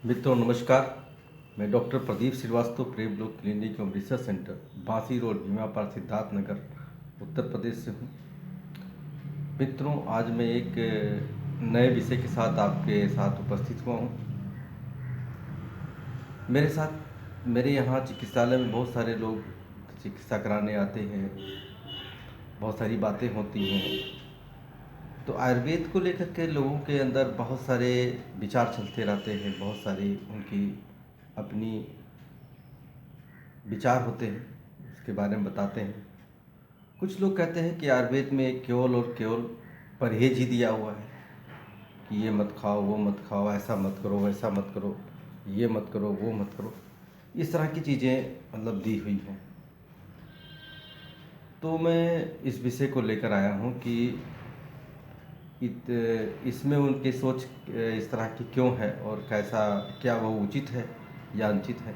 मित्रों नमस्कार। मैं डॉक्टर प्रदीप श्रीवास्तव, प्रेम लोक क्लिनिक एवं research centre, Bansi road, Bhimapar, Siddharth Nagar, Uttar Pradesh से हूँ। मित्रों, आज मैं एक नए विषय के साथ आपके साथ उपस्थित हुआ हूँ। मेरे यहाँ चिकित्सालय में बहुत सारे लोग चिकित्सा कराने आते हैं, बहुत सारी बातें होती हैं। तो आयुर्वेद को लेकर के लोगों के अंदर बहुत सारे विचार चलते रहते हैं, बहुत सारी उनकी अपनी विचार होते हैं, उसके बारे में बताते हैं। कुछ लोग कहते हैं कि आयुर्वेद में केवल और केवल परहेज ही दिया हुआ है कि ये मत खाओ, वो मत खाओ, ऐसा मत करो, वैसा मत करो, ये मत करो, वो मत करो, इस तरह की चीज़ें मतलब दी हुई हैं। तो मैं इस विषय को लेकर आया हूँ कि इसमें उनकी सोच इस तरह की क्यों है और कैसा, क्या वह उचित है या अनुचित है।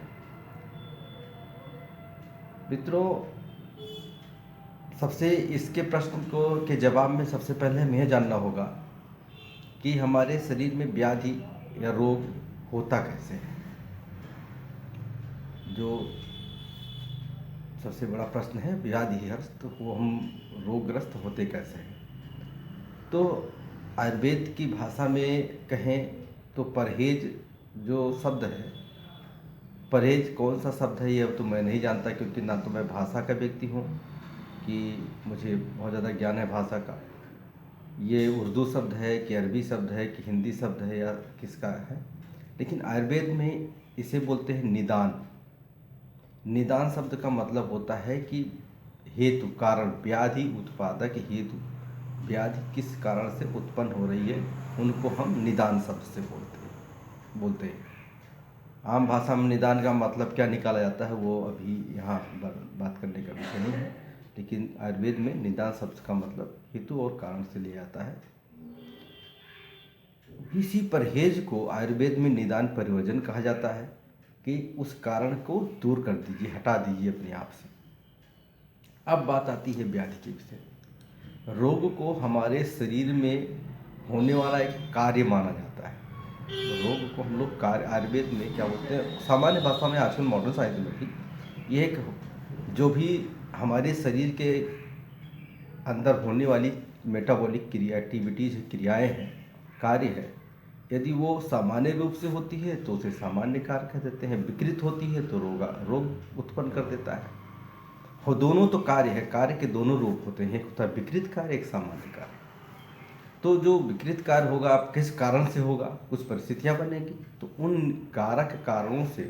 मित्रों, सबसे इसके प्रश्न को के जवाब में सबसे पहले हमें यह जानना होगा कि हमारे शरीर में व्याधि या रोग होता कैसे है। जो सबसे बड़ा प्रश्न है व्याधिग्रस्त, तो वो हम रोगग्रस्त होते कैसे हैं। तो आयुर्वेद की भाषा में कहें तो परहेज जो शब्द है, परहेज कौन सा शब्द है ये अब तो मैं नहीं जानता, क्योंकि ना तो मैं भाषा का व्यक्ति हूँ कि मुझे बहुत ज़्यादा ज्ञान है भाषा का। ये उर्दू शब्द है कि अरबी शब्द है कि हिंदी शब्द है या किसका है। लेकिन आयुर्वेद में इसे बोलते हैं निदान। निदान शब्द का मतलब होता है कि हेतु, कारण, व्याधि उत्पादक हेतु, व्याधि किस कारण से उत्पन्न हो रही है, उनको हम निदान शब्द से बोलते हैं। आम भाषा में निदान का मतलब क्या निकाला जाता है वो अभी यहाँ बात करने का विषय नहीं है। लेकिन आयुर्वेद में निदान शब्द का मतलब हेतु और कारण से लिया जाता है। इसी परहेज को आयुर्वेद में निदान परिवर्जन कहा जाता है कि उस कारण को दूर कर दीजिए, हटा दीजिए अपने आप से। अब बात आती है व्याधि के विषय। रोग को हमारे शरीर में होने वाला एक कार्य माना जाता है। रोग को हम लोग कार्य, आयुर्वेद में क्या बोलते हैं, सामान्य भाषा में, आजकल मॉडर्न साइंस में भी, ये एक जो भी हमारे शरीर के अंदर होने वाली मेटाबॉलिक क्रिया, एक्टिविटीज, क्रियाएं हैं, कार्य है, यदि वो सामान्य रूप से होती है तो उसे सामान्य कार्य कह देते हैं, विकृत होती है तो रोग उत्पन्न कर देता है। वो दोनों तो कार्य है, कार्य के दोनों रूप होते हैं, एक होता है विकृत कार्य, एक सामान्य कार्य। तो जो विकृत कार्य होगा, आप किस कारण से होगा, कुछ परिस्थितियां बनेगी, तो उन कारक कारणों से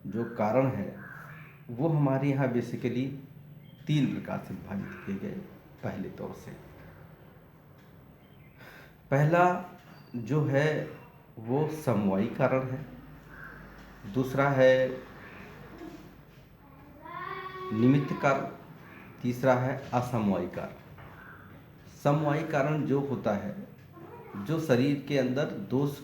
जो कारण है वो हमारे यहाँ बेसिकली 3 प्रकार से विभाजित किए गए। पहले तौर से पहला जो है वो समवायी कारण है, दूसरा है निमित्त कारण, तीसरा है असमवायी कारण। समवायी कारण जो होता है, जो शरीर के अंदर दोष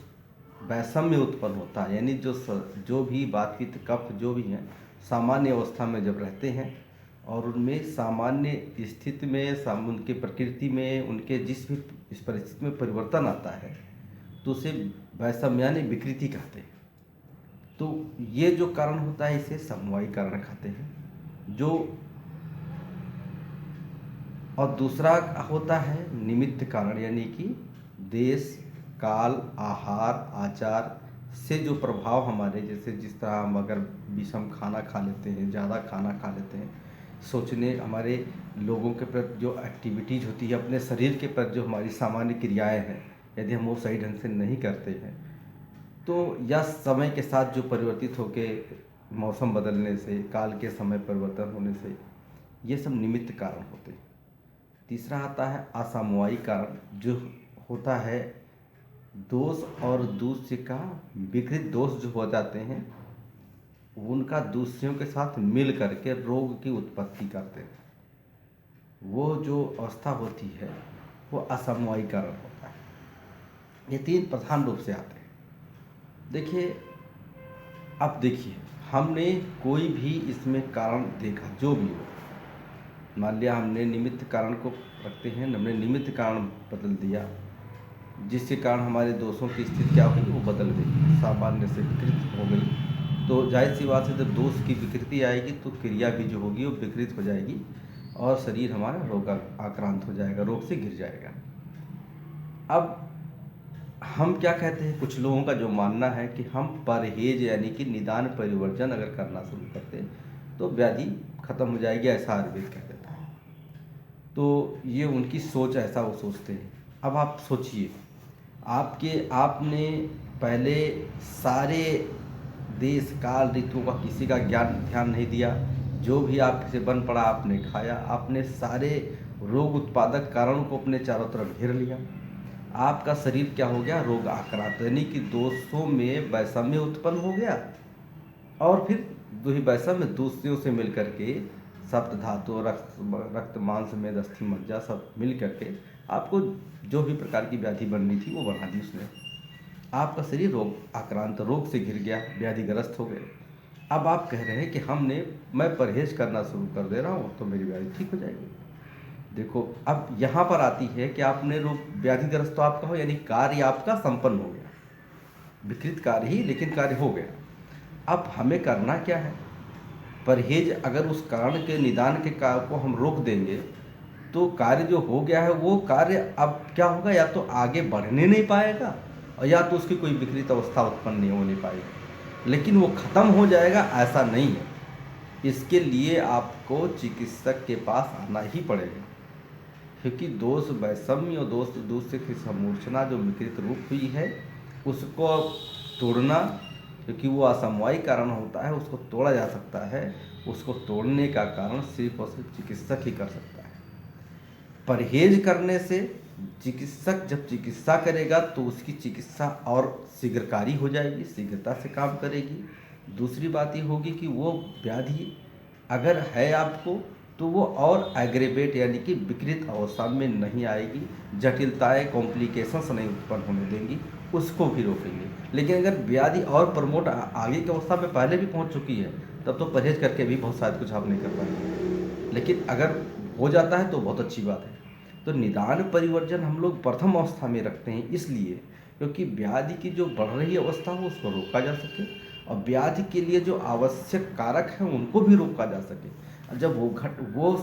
वैषम्य उत्पन्न होता है, यानी जो भी बात पित्त कफ जो भी हैं सामान्य अवस्था में जब रहते हैं और उनमें सामान्य स्थिति में, उनके प्रकृति में, उनके जिस भी इस परिस्थिति में परिवर्तन आता है तो उसे वैषम्य यानी विकृति कहते हैं। तो ये जो कारण होता है इसे समवायी कारण कहते हैं। जो और दूसरा होता है निमित्त कारण, यानी कि देश, काल, आहार, आचार से जो प्रभाव हमारे, जैसे जिस तरह हम अगर विषम खाना खा लेते हैं, ज़्यादा खाना खा लेते हैं, सोचने, हमारे लोगों के प्रति जो एक्टिविटीज़ होती है, अपने शरीर के प्रति जो हमारी सामान्य क्रियाएं हैं, यदि हम वो सही ढंग से नहीं करते हैं तो या समय के साथ जो परिवर्तित होके मौसम बदलने से, काल के समय परिवर्तन होने से, ये सब निमित्त कारण होते हैं। तीसरा आता है असमवायी कारण, जो होता है दोष और दूसरे का विकृत दोष जो हो जाते हैं, उनका दूसरों के साथ मिल करके रोग की उत्पत्ति करते हैं। वो जो अवस्था होती है वो असमवायी कारण होता है। ये 3 प्रधान रूप से आते हैं। देखिए, अब देखिए, हमने कोई भी इसमें कारण देखा, जो भी हो, मान लिया हमने निमित्त कारण को रखते हैं, हमने निमित्त कारण बदल दिया जिसके कारण हमारे दोषों की स्थिति क्या हुई, वो बदल गई, सामान्य से विकृत हो गई। तो जाहिर सी बात है, जब दोष की विकृति आएगी तो क्रिया भी जो होगी वो विकृत हो जाएगी और शरीर हमारा रोग आक्रांत हो जाएगा, रोग से घिर जाएगा। अब हम क्या कहते हैं, कुछ लोगों का जो मानना है कि हम परहेज यानी कि निदान परिवर्जन अगर करना शुरू करते हैं तो व्याधि खत्म हो जाएगी, ऐसा आयुर्वेद कह देता है। तो ये उनकी सोच, ऐसा वो सोचते हैं। अब आप सोचिए, आपने पहले सारे देश काल ऋतुओं का किसी का ध्यान नहीं दिया, जो भी आपसे बन पड़ा आपने खाया, आपने सारे रोग उत्पादक कारणों को अपने चारों तरफ घेर लिया। आपका शरीर क्या हो गया, रोग आक्रांत, यानी कि दोषों में वैषम्य उत्पन्न हो गया और फिर वही वैषम्य दूसरों से मिल करके सप्त धातु, रक्त मांस मेद अस्थि मज्जा सब मिल करके आपको जो भी प्रकार की व्याधि बननी थी वो बना दी उसने। आपका शरीर रोग आक्रांत, रोग से घिर गया, व्याधिग्रस्त हो गए। अब आप कह रहे हैं कि मैं परहेज करना शुरू कर दे रहा हूँ तो मेरी व्याधि ठीक हो जाएगी। देखो, अब यहाँ पर आती है कि आपने रोग व्याधिग्रस्त तो आपका हो, यानी कार्य आपका संपन्न हो गया, विकृत कार्य ही लेकिन कार्य हो गया। अब हमें करना क्या है, परहेज अगर उस कारण के निदान के कार्य को हम रोक देंगे तो कार्य जो हो गया है वो कार्य अब क्या होगा, या तो आगे बढ़ने नहीं पाएगा और या तो उसकी कोई विकृत अवस्था उत्पन्न नहीं होने पाएगी, लेकिन वो खत्म हो जाएगा ऐसा नहीं है। इसके लिए आपको चिकित्सक के पास आना ही पड़ेगा, क्योंकि दोष वैषम्य और दोष दूसरे की समूर्छना जो विकृत रूप हुई है उसको तोड़ना, क्योंकि वो असमवायिक कारण होता है, उसको तोड़ा जा सकता है। उसको तोड़ने का कारण सिर्फ और सिर्फ चिकित्सक ही कर सकता है। परहेज करने से चिकित्सक जब चिकित्सा करेगा तो उसकी चिकित्सा और शीघ्रकारी हो जाएगी, शीघ्रता से काम करेगी। दूसरी बात ये होगी कि वो व्याधि अगर है आपको तो वो और एग्रेवेट यानी कि विकृत अवस्था में नहीं आएगी, जटिलताएं कॉम्प्लिकेशंस नहीं उत्पन्न होने देंगी, उसको भी रोकेंगे। लेकिन अगर व्याधि और प्रमोट आगे की अवस्था में पहले भी पहुंच चुकी है तब तो परहेज करके भी बहुत शायद कुछ आप नहीं कर पाएंगे, लेकिन अगर हो जाता है तो बहुत अच्छी बात है। तो निदान परिवर्जन हम लोग प्रथम अवस्था में रखते हैं, इसलिए क्योंकि व्याधि की जो बढ़ रही अवस्था हो उसको रोका जा सके और व्याधि के लिए जो आवश्यक कारक हैं उनको भी रोका जा सके। और जब वो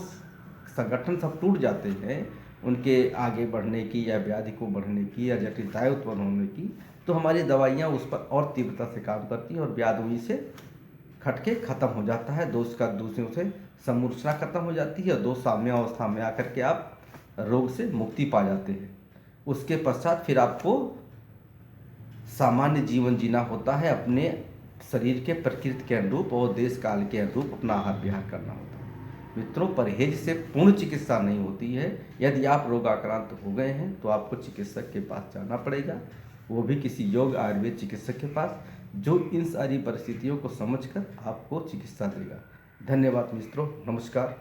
संगठन सब टूट जाते हैं उनके आगे बढ़ने की या व्याधि को बढ़ने की या जटिलताएं उत्पन्न होने की, तो हमारी दवाइयाँ उस पर और तीव्रता से काम करती हैं और व्याधि वहीं से खटके खत्म हो जाता है, दोष का दूसरों से समूर्छना खत्म हो जाती है और दोष साम्य अवस्था में आकर के आप रोग से मुक्ति पा जाते हैं। उसके पश्चात फिर आपको सामान्य जीवन जीना होता है, अपने शरीर के प्रकृति के अनुरूप और देश काल के अनुरूप अपना आहार विहार करना होता है। मित्रों, परहेज से पूर्ण चिकित्सा नहीं होती है। यदि आप रोगाक्रांत हो गए हैं तो आपको चिकित्सक के पास जाना पड़ेगा, वो भी किसी योग्य आयुर्वेद चिकित्सक के पास, जो इन सारी परिस्थितियों को समझकर आपको चिकित्सा देगा। धन्यवाद मित्रों, नमस्कार।